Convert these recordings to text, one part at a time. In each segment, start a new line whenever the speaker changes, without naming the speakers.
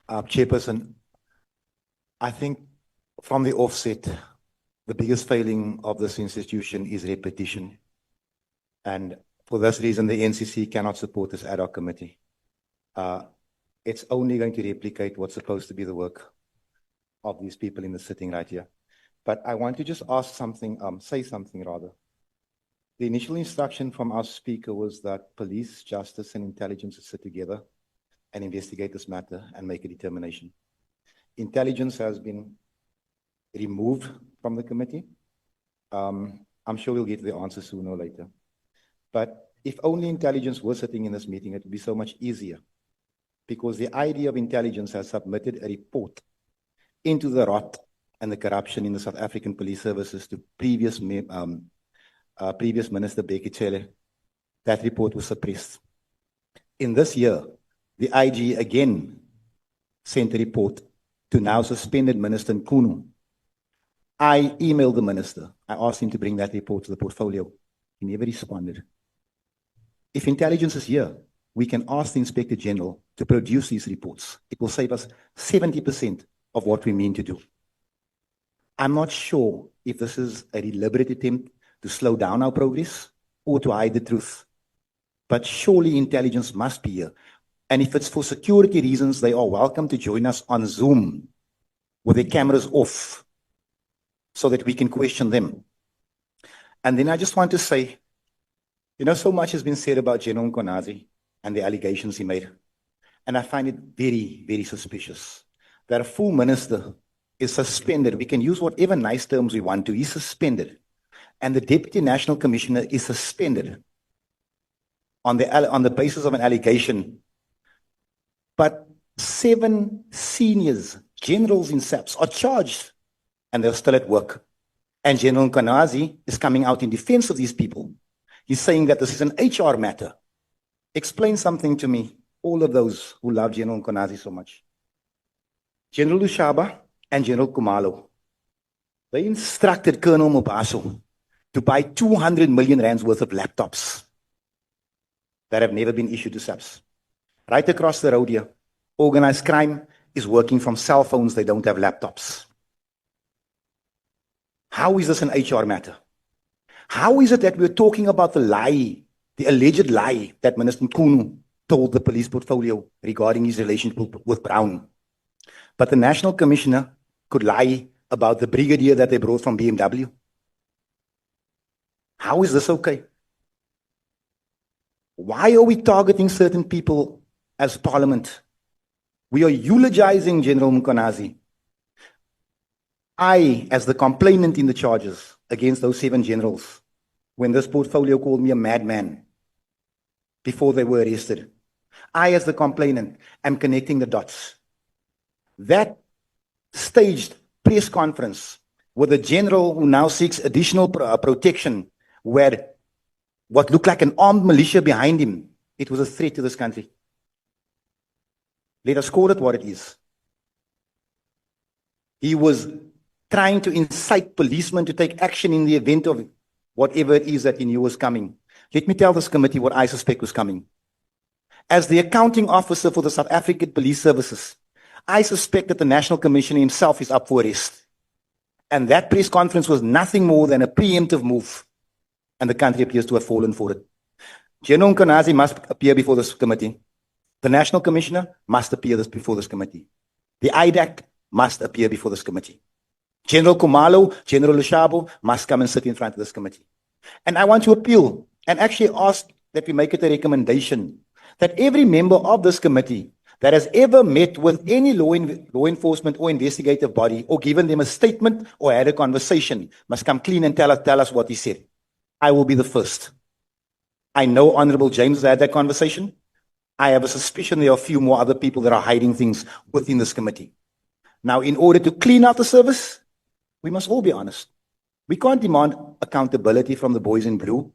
Chairperson, I think from the offset, the biggest failing of this institution is repetition. And for this reason, the NCC cannot support this ad hoc committee. It's only going to replicate what's supposed to be the work of these people in the sitting right here. But I want to just ask something, say something rather. The initial instruction from our speaker was that police, justice, and intelligence would sit together and investigate this matter and make a determination. Intelligence has been removed from the committee. I'm sure we'll get the answer sooner or later. But if only intelligence was sitting in this meeting, it would be so much easier, because the idea of intelligence has submitted a report into the rot and the corruption in the South African police services to previous Minister Bheki Cele. That report was suppressed. In this year, the IG again sent a report to now suspended Minister Nkunu. I emailed the minister. I asked him to bring that report to the portfolio. He never responded. If intelligence is here, we can ask the Inspector General to produce these reports. It will save us 70% of what we mean to do. I'm not sure if this is a deliberate attempt to slow down our progress or to hide the truth. But surely intelligence must be here. And if it's for security reasons, they are welcome to join us on Zoom with their cameras off so that we can question them. And then I just want to say, you know, so much has been said about General Mkonazi and the allegations he made. And I find it very, very suspicious that a full minister is suspended. We can use whatever nice terms we want to. He's suspended. And the Deputy National Commissioner is suspended on the basis of an allegation. But 7 seniors, generals in SAPS, are charged and they're still at work. And General Mkonazi is coming out in defense of these people. He's saying that this is an HR matter. Explain something to me, all of those who love General Mkonazi so much. General Lushaba and General Kumalo, they instructed Colonel Mobaso to buy 200 million rands worth of laptops that have never been issued to SAPS. Right across the road here, organized crime is working from cell phones. They don't have laptops. How is this an HR matter? How is it that we're talking about the lie, the alleged lie that Minister Nkunu told the police portfolio regarding his relationship with Brown? But the National Commissioner could lie about the brigadier that they brought from BMW. How is this okay? Why are we targeting certain people as Parliament? We are eulogizing General Mkonazi. I, as the complainant in the charges against those 7 generals, when this portfolio called me a madman before they were arrested, I, as the complainant, am connecting the dots. That staged press conference with a general who now seeks additional protection, where what looked like an armed militia behind him, it was a threat to this country. Let us call it what it is. He was trying to incite policemen to take action in the event of whatever it is that he knew was coming. Let me tell this committee what I suspect was coming. As the accounting officer for the South African Police Services, I suspect that the National Commissioner himself is up for arrest. And that press conference was nothing more than a preemptive move. And the country appears to have fallen for it. General Mkonazi must appear before this committee. The National Commissioner must appear before this committee. The IDAC must appear before this committee. General Kumalo, General Lushabo must come and sit in front of this committee. And I want to appeal and actually ask that we make it a recommendation that every member of this committee that has ever met with any law enforcement or investigative body or given them a statement or had a conversation must come clean and tell us what he said. I will be the first. I know Honorable James had that conversation. I have a suspicion there are a few more other people that are hiding things within this committee. Now, in order to clean out the service, we must all be honest. We can't demand accountability from the boys in blue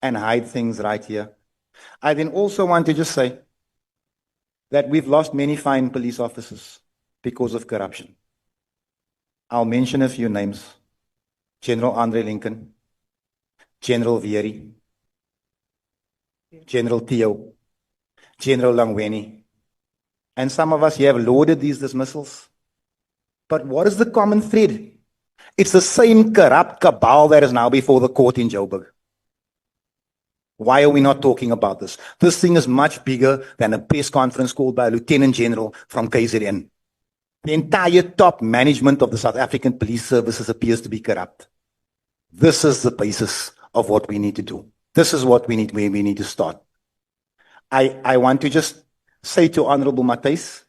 and hide things right here. I then also want to just say that we've lost many fine police officers because of corruption. I'll mention a few names. General Andre Lincoln, General Vieri, General Theo, General Langweni, And some of us here have lauded these dismissals. But what is the common thread? It's the same corrupt cabal that is now before the court in Joburg. Why are we not talking about this? This thing is much bigger than a press conference called by a Lieutenant General from KZN. The entire top management of the South African Police Services appears to be corrupt. This is the basis of what we need to do. This is what we need, where we need to start. I want to just say to Honorable Matthys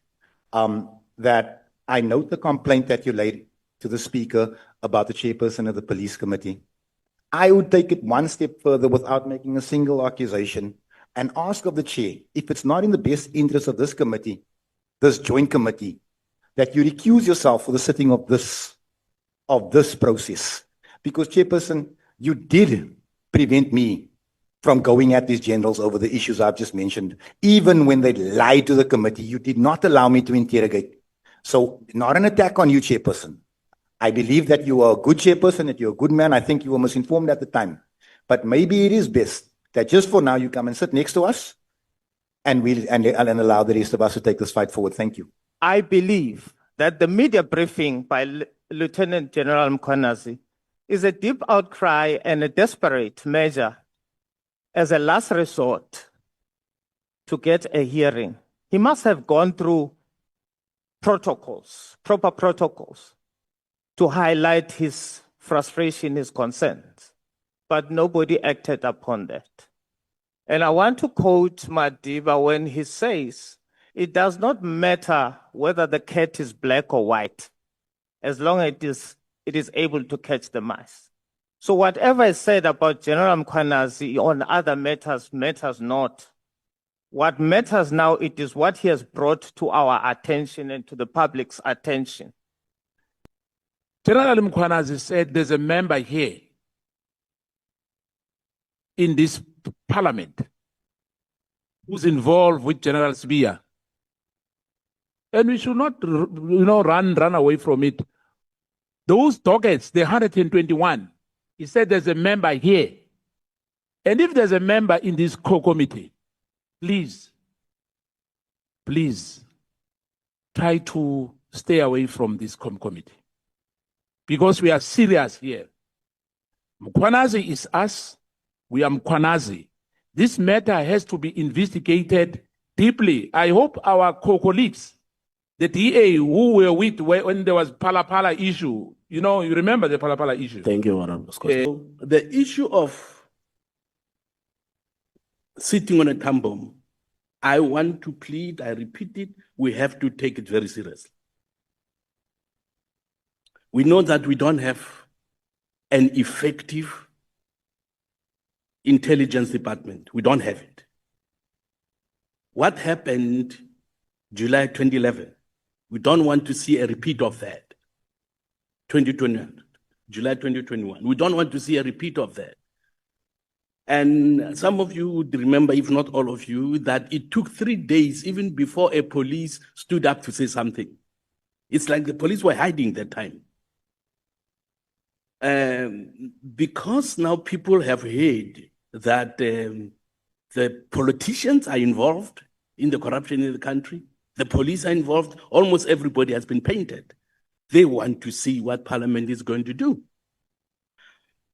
that I note the complaint that you laid to the Speaker about the chairperson of the Police Committee. I would take it one step further without making a single accusation and ask of the chair, if it's not in the best interest of this committee, this joint committee, that you recuse yourself for the sitting of this process. Because, Chairperson, you did prevent me from going at these generals over the issues I've just mentioned. Even when they lied to the committee, you did not allow me to interrogate. So, not an attack on you, Chairperson. I believe that you are a good chairperson, that you're a good man. I think you were misinformed at the time. But maybe it is best that just for now you come and sit next to us and allow the rest of us to take this fight forward. Thank you.
I believe that the media briefing by Lieutenant General Mkhwanazi is a deep outcry and a desperate measure as a last resort to get a hearing. He must have gone through protocols, proper protocols, to highlight his frustration, his concerns, but nobody acted upon that. And I want to quote Madiba when he says, it does not matter whether the cat is black or white, as long as it is able to catch the mice. So whatever is said about General Mkhwanazi on other matters matters not. What matters now, it is what he has brought to our attention and to the public's attention.
General Mkonazi said there's a member here in this parliament who's involved with General Sibia. And we should not, run away from it. Those dockets, the 121, he said there's a member here. And if there's a member in this committee, please try to stay away from this committee. Because we are serious here. Mkhwanazi is us. We are Mkhwanazi. This matter has to be investigated deeply. I hope our colleagues, the DA who were with when there was Pala issue, you remember the Pala issue.
Thank you, Madam. The issue of sitting on a time bomb, I want to plead, I repeat it, we have to take it very seriously. We know that we don't have an effective intelligence department. We don't have it. What happened July 2011? We don't want to see a repeat of that. 2021, July 2021. We don't want to see a repeat of that. And some of you would remember, if not all of you, that it took 3 days even before a police stood up to say something. It's like the police were hiding that time. Because now people have heard that the politicians are involved in the corruption in the country, the police are involved, almost everybody has been painted. They want to see what Parliament is going to do.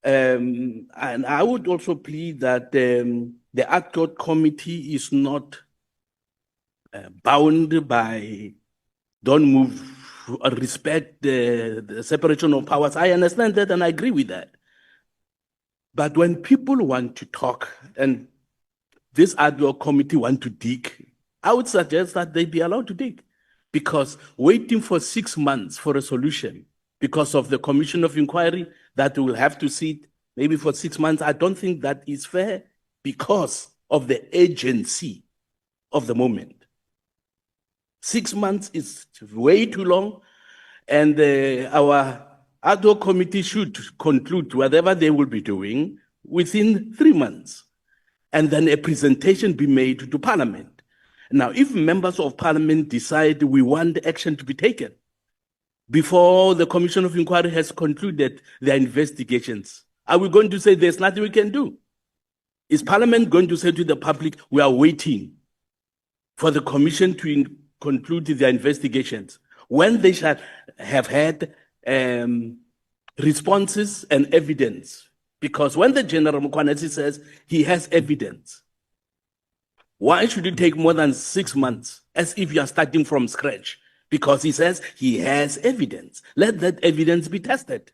And I would also plead that the ad hoc committee is not bound by, don't move, respect the separation of powers. I understand that and I agree with that. But when people want to talk and this ad hoc committee want to dig, I would suggest that they be allowed to dig, because waiting for 6 months for a solution because of the commission of inquiry that will have to sit maybe for 6 months, I don't think that is fair because of the urgency of the moment. 6 months is way too long, and our ad hoc committee should conclude whatever they will be doing within 3 months, and then a presentation be made to Parliament. Now, if members of Parliament decide we want action to be taken before the Commission of Inquiry has concluded their investigations, are we going to say there's nothing we can do? Is Parliament going to say to the public, we are waiting for the Commission to conclude their investigations when they shall have had responses and evidence. Because when the General Mkhwanazi says he has evidence, why should it take more than 6 months as if you are starting from scratch? Because he says he has evidence. Let that evidence be tested.